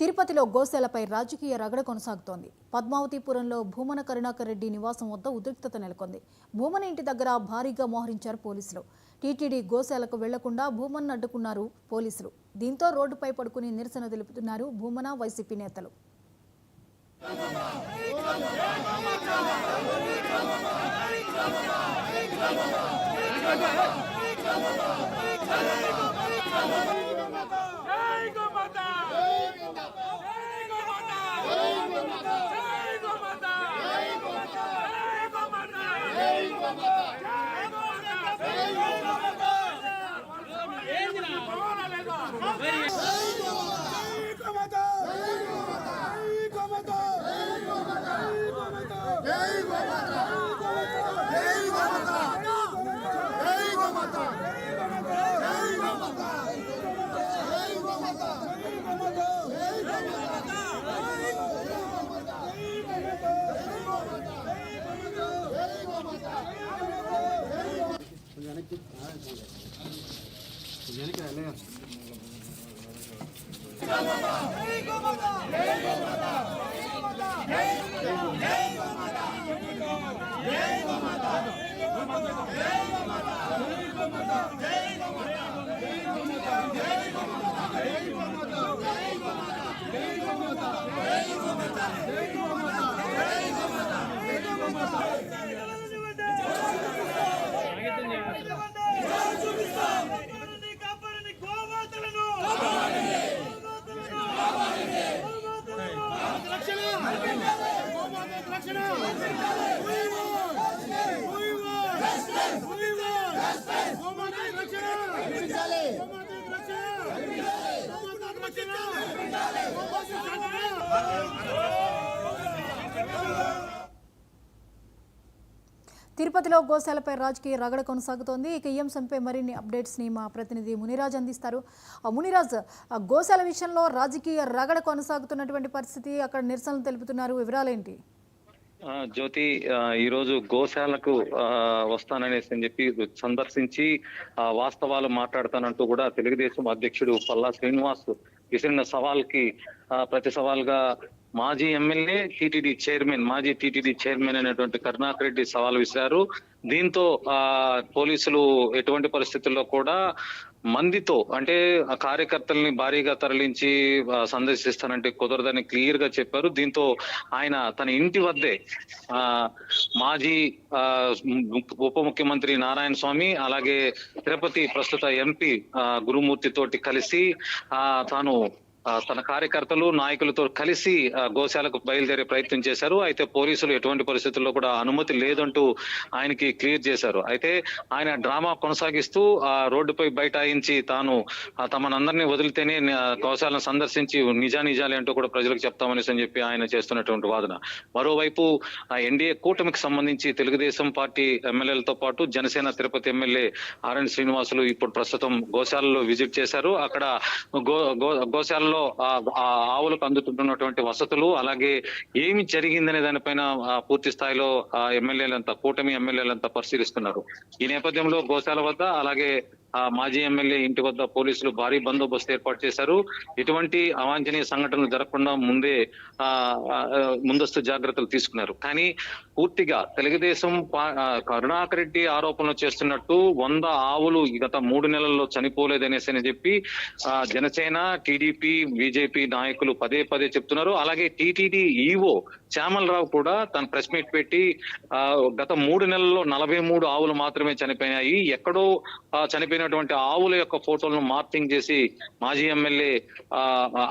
తిరుపతిలో గోశాలపై రాజకీయ రగడ కొనసాగుతోంది. పద్మావతిపురంలో భూమన కరుణాకర్ రెడ్డి నివాసం వద్ద ఉద్రిక్తత నెలకొంది. భూమన ఇంటి దగ్గర భారీగా మోహరించారు పోలీసులు. టీటీడీ గోశాలకు వెళ్లకుండా భూమన్ అడ్డుకున్నారు పోలీసులు. దీంతో రోడ్డుపై పడుకుని నిరసన తెలుపుతున్నారు భూమన వైసీపీ నేతలు. తిరుపతిలో గోశాలపై రాజకీయ రగడ కొనసాగుతోంది. ఇక ఈ అంశంపై మరిన్ని అప్డేట్స్ ని మా ప్రతినిధి మునిరాజ్ అందిస్తారు. మునిరాజ్, గోశాల విషయంలో రాజకీయ రగడ కొనసాగుతున్నటువంటి పరిస్థితి, అక్కడ నిరసనలు తెలుపుతున్నారు, వివరాలేంటి? జ్యోతి, ఈరోజు గోశాలకు వస్తాననేసి అని చెప్పి సందర్శించి వాస్తవాలు మాట్లాడతానంటూ కూడా తెలుగుదేశం అధ్యక్షుడు పల్లా శ్రీనివాస్ విసిరిన సవాల్కి ప్రతి సవాల్గా మాజీ ఎమ్మెల్యే మాజీ టీటీడీ చైర్మన్ అయినటువంటి కరుణాకర్ రెడ్డి సవాల్ విసిరారు. దీంతో పోలీసులు ఎటువంటి పరిస్థితుల్లో కూడా మందితో, అంటే ఆ కార్యకర్తల్ని భారీగా తరలించి సందర్శిస్తానంటే కుదరదని క్లియర్ గా చెప్పారు. దీంతో ఆయన తన ఇంటి వద్దే మాజీ ఉప ముఖ్యమంత్రి నారాయణ స్వామి, అలాగే తిరుపతి ప్రస్తుత ఎంపీ గురుమూర్తి తోటి కలిసి తాను తన కార్యకర్తలు నాయకులతో కలిసి గోశాలకు బయలుదేరే ప్రయత్నం చేశారు. అయితే పోలీసులు ఎటువంటి పరిస్థితుల్లో కూడా అనుమతి లేదంటూ ఆయనకి క్లియర్ చేశారు. అయితే ఆయన డ్రామా కొనసాగిస్తూ ఆ రోడ్డుపై బైఠాయించి తాను తమనందరినీ వదిలితేనే గోశాలను సందర్శించి నిజానిజాలి అంటూ కూడా ప్రజలకు చెప్తామనేసి అని చెప్పి ఆయన చేస్తున్నటువంటి వాదన. మరోవైపు ఎన్డీఏ కూటమికి సంబంధించి తెలుగుదేశం పార్టీ ఎమ్మెల్యేలతో పాటు జనసేన తిరుపతి ఎమ్మెల్యే ఆర్ఎన్ శ్రీనివాసులు ఇప్పుడు ప్రస్తుతం గోశాలలో విజిట్ చేశారు. అక్కడ గోశాలలో ఆవులకు అందుతుంటున్నటువంటి వసతులు, అలాగే ఏమి జరిగిందనే దానిపైన పూర్తి స్థాయిలో ఎమ్మెల్యేలంతా, కూటమి ఎమ్మెల్యేలంతా పరిశీలిస్తున్నారు. ఈ నేపథ్యంలో గోశాల వద్ద, అలాగే మాజీ ఎమ్మెల్యే ఇంటి వద్ద పోలీసులు భారీ బందోబస్తు ఏర్పాటు చేశారు. ఎటువంటి అవాంఛనీయ సంఘటనలు జరగకుండా ముందస్తు జాగ్రత్తలు తీసుకున్నారు. కానీ పూర్తిగా తెలుగుదేశం కరుణాకర్ రెడ్డి ఆరోపణలు చేస్తున్నట్టు 100 ఆవులు గత 3 నెలల్లో చనిపోలేదనేసి అని చెప్పి జనసేన, టీడీపీ, బీజేపీ నాయకులు పదే పదే చెప్తున్నారు. అలాగే టీటీడీ ఈవో శ్యామలరావు కూడా తన ప్రెస్ మీట్ పెట్టి గత 3 నెలల్లో 43 ఆవులు మాత్రమే చనిపోయాయి, ఎక్కడో చనిపోయినటువంటి ఆవుల యొక్క ఫోటోలను మార్పింగ్ చేసి మాజీ ఎమ్మెల్యే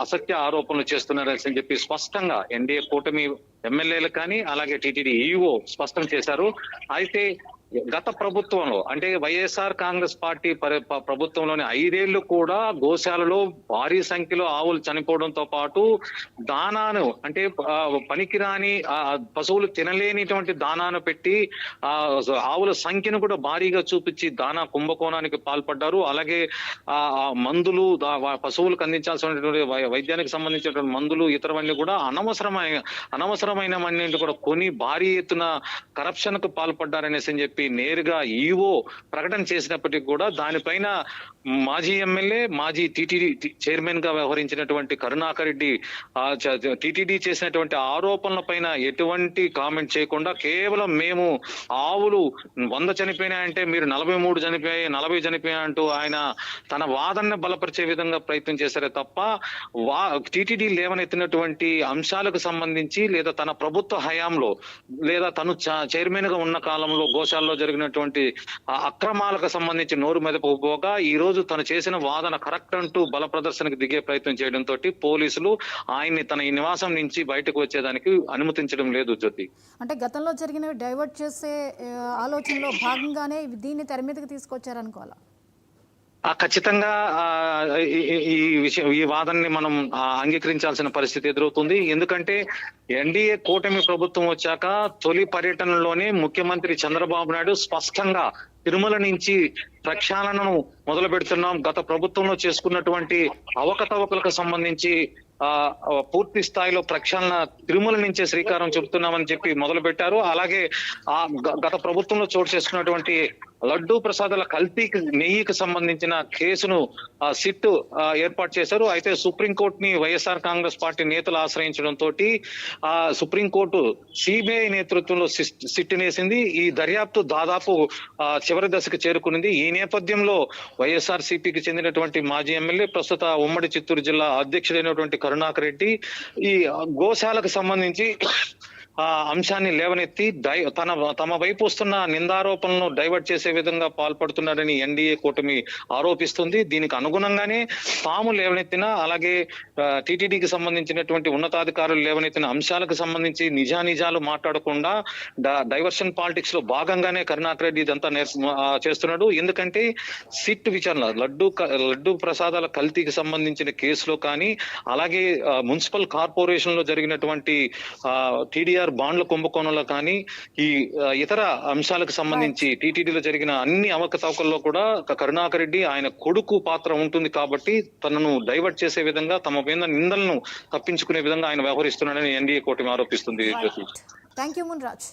అసత్య ఆరోపణలు చేస్తున్నారని చెప్పి స్పష్టంగా ఎన్డీఏ కూటమి ఎమ్మెల్యేలు కానీ, అలాగే టీటీడీ ఈవో స్పష్టం చేశారు. అయితే గత ప్రభుత్వంలో, అంటే వైఎస్ఆర్ కాంగ్రెస్ పార్టీ ప్రభుత్వంలోని 5 ఏళ్లు కూడా గోశాలలో భారీ సంఖ్యలో ఆవులు చనిపోవడంతో పాటు దానాను, అంటే పనికిరాని పశువులు తినలేనిటువంటి దానాను పెట్టి ఆవుల సంఖ్యను కూడా భారీగా చూపించి దానా కుంభకోణానికి పాల్పడ్డారు. అలాగే మందులు, పశువులకు అందించాల్సినటువంటి వైద్యానికి సంబంధించినటువంటి మందులు, ఇతరవన్నీ కూడా అనవసరమైనవన్నీ కూడా కొని భారీ ఎత్తున కరప్షన్ కు పాల్పడ్డారనేసి అని చెప్పి చెప్పి నేరుగా ఈవో ప్రకటన చేసినప్పటికీ కూడా దానిపైన మాజీ ఎమ్మెల్యే, మాజీ టీటీడీ చైర్మన్ గా వ్యవహరించినటువంటి కరుణాకర్ రెడ్డి టీటీడీ చేసినటువంటి ఆరోపణల పైన ఎటువంటి కామెంట్ చేయకుండా కేవలం మేము ఆవులు 100 చనిపోయినాయంటే మీరు 43 చనిపోయాయి, 40 చనిపోయాయి అంటూ ఆయన తన వాదనను బలపరిచే విధంగా ప్రయత్నం చేశారే తప్ప టీటీడీ లేవనెత్తినటువంటి అంశాలకు సంబంధించి లేదా తన ప్రభుత్వ హయాంలో లేదా తను చైర్మన్ గా ఉన్న కాలంలో గోశాలలో జరిగినటువంటి అక్రమాలకు సంబంధించి నోరు మెదపకపోగా ఈ రోజు తను చేసిన వాదన కరెక్ట్ అంటూ బల ప్రదర్శనకు దిగే ప్రయత్నం చేయడంతో పోలీసులు ఆయన్ని తన ఈ నివాసం నుంచి బయటకు వచ్చేదానికి అనుమతించడం లేదు. జ్యోతి, అంటే గతంలో జరిగినవి డైవర్ట్ చేసే ఆలోచనలో భాగంగానే దీన్ని తెర మీదకి తీసుకొచ్చారనుకోవాలా? ఖచ్చితంగా ఈ వాదనని మనం అంగీకరించాల్సిన పరిస్థితి ఎదురవుతుంది. ఎందుకంటే ఎన్డీఏ కూటమి ప్రభుత్వం వచ్చాక తొలి పర్యటనలోనే ముఖ్యమంత్రి చంద్రబాబు నాయుడు స్పష్టంగా తిరుమల నుంచి ప్రక్షాళనను మొదలు పెడుతున్నాం, గత ప్రభుత్వంలో చేసుకున్నటువంటి అవకతవకలకు సంబంధించి పూర్తి స్థాయిలో ప్రక్షాళన తిరుమల నుంచే శ్రీకారం చుడుతున్నామని చెప్పి మొదలు పెట్టారు. అలాగే గత ప్రభుత్వంలో చోటు చేసుకున్నటువంటి లడ్డూ ప్రసాదాల కల్తీకి నెయ్యికి సంబంధించిన కేసును సిట్ ఏర్పాటు చేశారు. అయితే సుప్రీంకోర్టుని వైఎస్ఆర్ కాంగ్రెస్ పార్టీ నేతలు ఆశ్రయించడంతో సుప్రీంకోర్టు సిబిఐ నేతృత్వంలో సిట్ నేసింది. ఈ దర్యాప్తు దాదాపు చివరి దశకు చేరుకునింది. ఈ నేపథ్యంలో వైఎస్ఆర్ సిపికి చెందినటువంటి మాజీ ఎమ్మెల్యే, ప్రస్తుత ఉమ్మడి చిత్తూరు జిల్లా అధ్యక్షుడైనటువంటి కరుణాకర్ రెడ్డి ఈ గోశాలకు సంబంధించి అంశాన్ని లేవనెత్తి తమ వైపు వస్తున్న నిందారోపణలను డైవర్ట్ చేసే విధంగా పాల్పడుతున్నారని ఎన్డీఏ కూటమి ఆరోపిస్తుంది. దీనికి అనుగుణంగానే తాము లేవనెత్తిన, అలాగే టీటీడీకి సంబంధించినటువంటి ఉన్నతాధికారులు లేవనెత్తిన అంశాలకు సంబంధించి నిజానిజాలు మాట్లాడకుండా డైవర్షన్ పాలిటిక్స్ లో భాగంగానే కరుణాకర్ రెడ్డి ఇదంతా చేస్తున్నాడు. ఎందుకంటే సిట్ విచారణ లడ్డూ ప్రసాదాల కల్తీకి సంబంధించిన కేసులో కానీ, అలాగే మున్సిపల్ కార్పొరేషన్ లో జరిగినటువంటి టీడీఆర్ బాండ్ల కుంభకోణంలో కానీ, ఈ ఇతర అంశాలకు సంబంధించి టీటీడీలో జరిగిన అన్ని అవకతవకల్లో కూడా కరుణాకర్ రెడ్డి ఆయన కొడుకు పాత్ర ఉంటుంది కాబట్టి తనను డైవర్ట్ చేసే విధంగా తమ మీద నిందలను తప్పించుకునే విధంగా ఆయన వ్యవహరిస్తున్నాడని ఎన్డీఏ కూటమి ఆరోపిస్తుంది. Thank you Munraj.